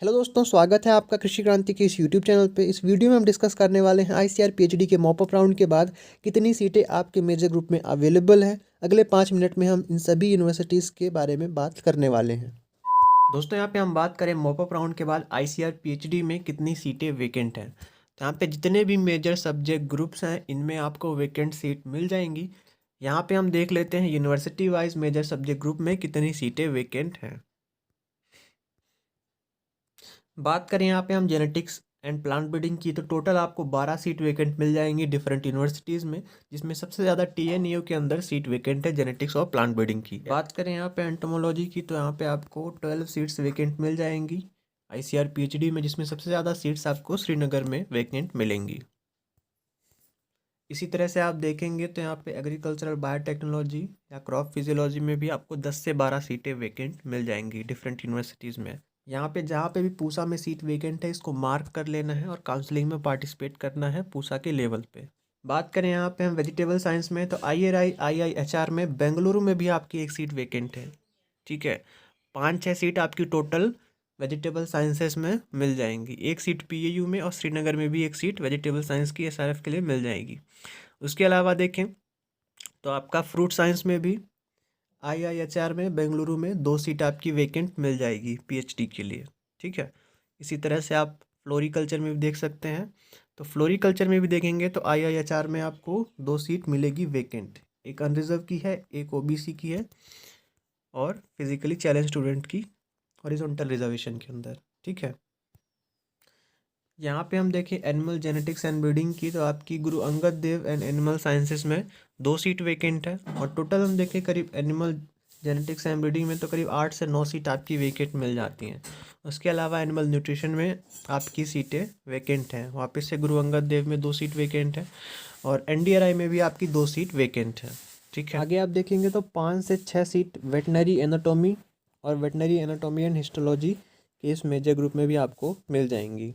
Hello दोस्तों, स्वागत है आपका कृषि क्रांति के इस यूट्यूब चैनल पे। इस वीडियो में हम डिस्कस करने वाले हैं आईसीआर पीएचडी के मॉपअप राउंड के बाद कितनी सीटें आपके मेजर ग्रुप में अवेलेबल हैं। अगले 5 मिनट में हम इन सभी यूनिवर्सिटीज़ के बारे में बात करने वाले हैं। दोस्तों, यहाँ पे हम बात करें मॉपअप राउंड के बाद आईसीआर पीएचडी में कितनी सीटें वेकेंट हैं। तो यहाँ पे जितने भी मेजर सब्जेक्ट ग्रुप्स हैं इनमें आपको वेकेंट सीट मिल जाएंगी। यहाँ पे हम देख लेते हैं university wise major subject group में कितनी सीटें वेकेंट हैं। बात करें यहाँ पे हम जेनेटिक्स एंड प्लांट ब्रीडिंग की, तो टोटल आपको 12 सीट वेकेंट मिल जाएंगी डिफरेंट यूनिवर्सिटीज़ में, जिसमें सबसे ज़्यादा टीएनयू के अंदर सीट वेकेंट है जेनेटिक्स और प्लांट ब्रीडिंग की। बात करें यहाँ पे एंटोमोलॉजी की, तो यहाँ पे आपको 12 सीट्स वेकेंट मिल जाएंगी आईसीआर पीएचडी में, जिसमें सबसे ज़्यादा सीट्स आपको श्रीनगर में वेकेंट मिलेंगी। इसी तरह से आप देखेंगे तो यहाँ पे एग्रीकल्चरल बायोटेक्नोलॉजी या क्रॉप फिजियोलॉजी में भी आपको 10 से 12 सीटें वेकेंट मिल जाएंगी डिफरेंट यूनिवर्सिटीज़ में। यहाँ पे जहाँ पे भी पूसा में सीट वेकेंट है इसको मार्क कर लेना है और काउंसलिंग में पार्टिसिपेट करना है पूसा के लेवल पे। बात करें यहाँ पे हम वेजिटेबल साइंस में, तो IIHR में बेंगलुरु में भी आपकी एक सीट वेकेंट है। ठीक है, 5-6 सीट आपकी टोटल वेजिटेबल साइंसेस में मिल जाएंगी। एक सीट पीएयू में और श्रीनगर में भी एक सीट वेजिटेबल साइंस की एसआरएफ के लिए मिल जाएगी। उसके अलावा देखें तो आपका फ्रूट साइंस में भी IIHR में बेंगलुरु में 2 सीट आपकी वेकेंट मिल जाएगी पीएचडी के लिए। ठीक है, इसी तरह से आप फ्लोरिकल्चर में भी देख सकते हैं। तो फ्लोरिकल्चर में भी देखेंगे तो IIHR में आपको 2 सीट मिलेगी वेकेंट, एक अनरिजर्व की है, एक ओबीसी की है और फिजिकली चैलेंज स्टूडेंट की हॉरिजॉन्टल रिजर्वेशन के अंदर। ठीक है, यहाँ पे हम देखें एनिमल जेनेटिक्स एंड ब्रीडिंग की, तो आपकी Guru Angad Dev and animal sciences में 2 सीट वेकेंट है। और टोटल हम देखें करीब एनिमल जेनेटिक्स एंड ब्रीडिंग में तो करीब 8 से 9 सीट आपकी वेकेंट मिल जाती हैं। उसके अलावा एनिमल न्यूट्रिशन में आपकी सीटें वेकेंट हैं, वापस से गुरु अंगद देव में 2 सीट वेकेंट है और NDRI में भी आपकी 2 सीट वेकेंट है। ठीक है, आगे आप देखेंगे तो 5 से 6 सीट वेटनरी एनाटॉमी और वेटनरी एनाटॉमी एंड हिस्टोलॉजी के इस मेजर ग्रुप में भी आपको मिल जाएंगी।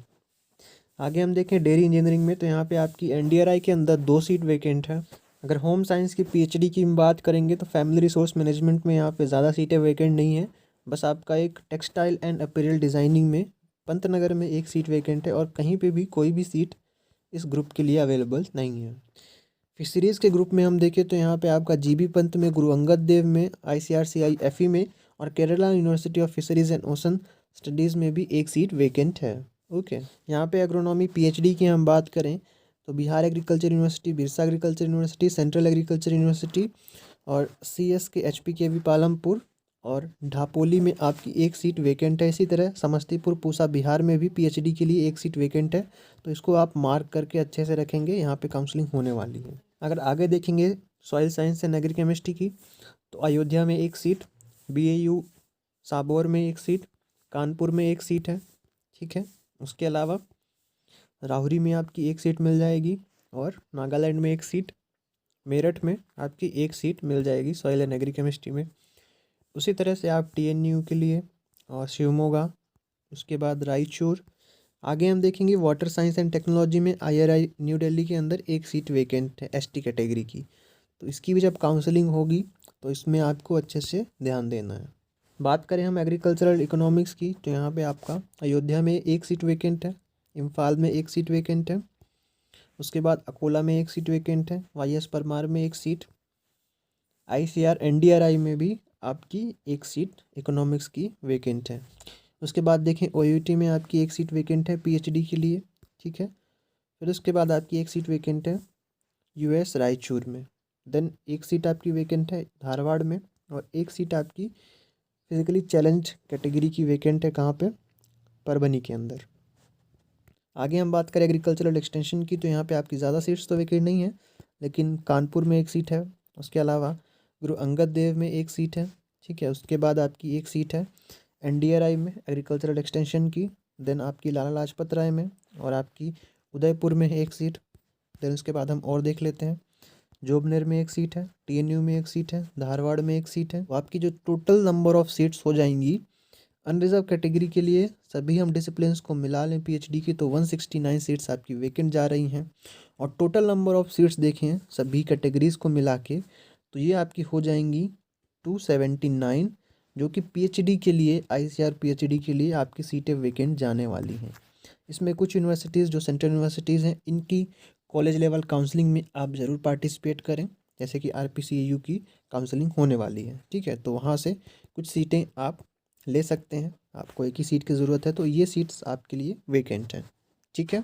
आगे हम देखें डेयरी इंजीनियरिंग में, तो यहाँ पे आपकी NDRI के अंदर 2 सीट वेकेंट है। अगर होम साइंस की पीएचडी की हम बात करेंगे तो फैमिली रिसोर्स मैनेजमेंट में यहाँ पे ज़्यादा सीटें वेकेंट नहीं है। बस आपका एक टेक्सटाइल एंड अपीरियल डिज़ाइनिंग में पंतनगर में एक सीट वेकेंट है और कहीं पे भी कोई भी सीट इस ग्रुप के लिए अवेलेबल नहीं है। फिशरीज़ के ग्रुप में हम देखें तो यहाँ पे आपका जीबी पंत में, गुरु अंगद देव में, ICRCI FE में और Kerala university of fisheries and ocean studies में भी एक सीट वेकेंट है। ओके, यहाँ पे एग्रोनॉमी पीएचडी की हम बात करें तो Bihar agriculture university, Birsa agriculture university, central agriculture university और CS के HPKV पालमपुर और ढापोली में आपकी एक सीट वेकेंट है। इसी तरह समस्तीपुर पूसा बिहार में भी पीएचडी के लिए एक सीट वेकेंट है। तो इसको आप मार्क करके अच्छे से रखेंगे, यहाँ पे काउंसलिंग होने वाली है। अगर आगे देखेंगे soil science and agri chemistry की, तो अयोध्या में एक सीट, BAU साबौर में एक सीट, कानपुर में एक सीट है। ठीक है, उसके अलावा राहुरी में आपकी एक सीट मिल जाएगी और नागालैंड में एक सीट, मेरठ में आपकी एक सीट मिल जाएगी सॉइल एंड एग्री केमिस्ट्री में। उसी तरह से आप TNU के लिए और शिवमोगा, उसके बाद रायचूर। आगे हम देखेंगे वाटर साइंस एंड टेक्नोलॉजी में IRI न्यू दिल्ली के अंदर एक सीट वेकेंट है ST कैटेगरी की। तो इसकी भी जब काउंसलिंग होगी तो इसमें आपको अच्छे से ध्यान देना है। बात करें हम एग्रीकल्चरल इकोनॉमिक्स की, तो यहाँ पे आपका अयोध्या में एक सीट वेकेंट है, इम्फाल में एक सीट वेकेंट है, उसके बाद अकोला में एक सीट वेकेंट है, YS परमार में एक सीट, ICR NDRI में भी आपकी एक सीट इकोनॉमिक्स की वेकेंट है। उसके बाद देखें OUT में आपकी एक सीट वेकेंट है पीएचडी के लिए। ठीक है, फिर उसके बाद आपकी एक सीट वेकेंट है US रायचूर में। देन एक सीट आपकी वेकेंट है धारवाड़ में और एक सीट आपकी फिजिकली चैलेंज कैटेगरी की वेकेंट है, कहाँ पे, परभनी के अंदर। आगे हम बात करें एग्रीकल्चरल एक्सटेंशन की, तो यहाँ पे आपकी ज़्यादा सीट्स तो वेकेंट नहीं है, लेकिन कानपुर में एक सीट है। उसके अलावा गुरु अंगद देव में एक सीट है। ठीक है, उसके बाद आपकी एक सीट है NDRI में एग्रीकल्चरल एक्सटेंशन की। देन आपकी लाला लाजपत राय में और आपकी उदयपुर में एक सीट। देन उसके बाद हम और देख लेते हैं, जोबनेर में एक सीट है, TNU में एक सीट है, धारवाड़ में एक सीट है। तो आपकी जो टोटल नंबर ऑफ सीट्स हो जाएंगी अनरिजर्व कैटेगरी के लिए, सभी हम डिसिप्लिन्स को मिला लें पीएचडी की, तो 169 सीट्स आपकी वेकेंट जा रही हैं। और टोटल नंबर ऑफ सीट्स देखें सभी कैटेगरीज़ को मिला के, तो ये आपकी हो जाएंगी 279 जो कि पीएचडी के लिए, आईसीआर पीएचडी के लिए आपकी सीटें वैकेंट जाने वाली हैं। इसमें कुछ यूनिवर्सिटीज़ जो सेंट्रल यूनिवर्सिटीज़ हैं, इनकी कॉलेज लेवल काउंसलिंग में आप ज़रूर पार्टिसिपेट करें, जैसे कि आरपीसीएयू की काउंसलिंग होने वाली है, ठीक है। तो वहाँ से कुछ सीटें आप ले सकते हैं। आपको एक ही सीट की ज़रूरत है, तो ये सीट्स आपके लिए वैकेंट हैं, ठीक है।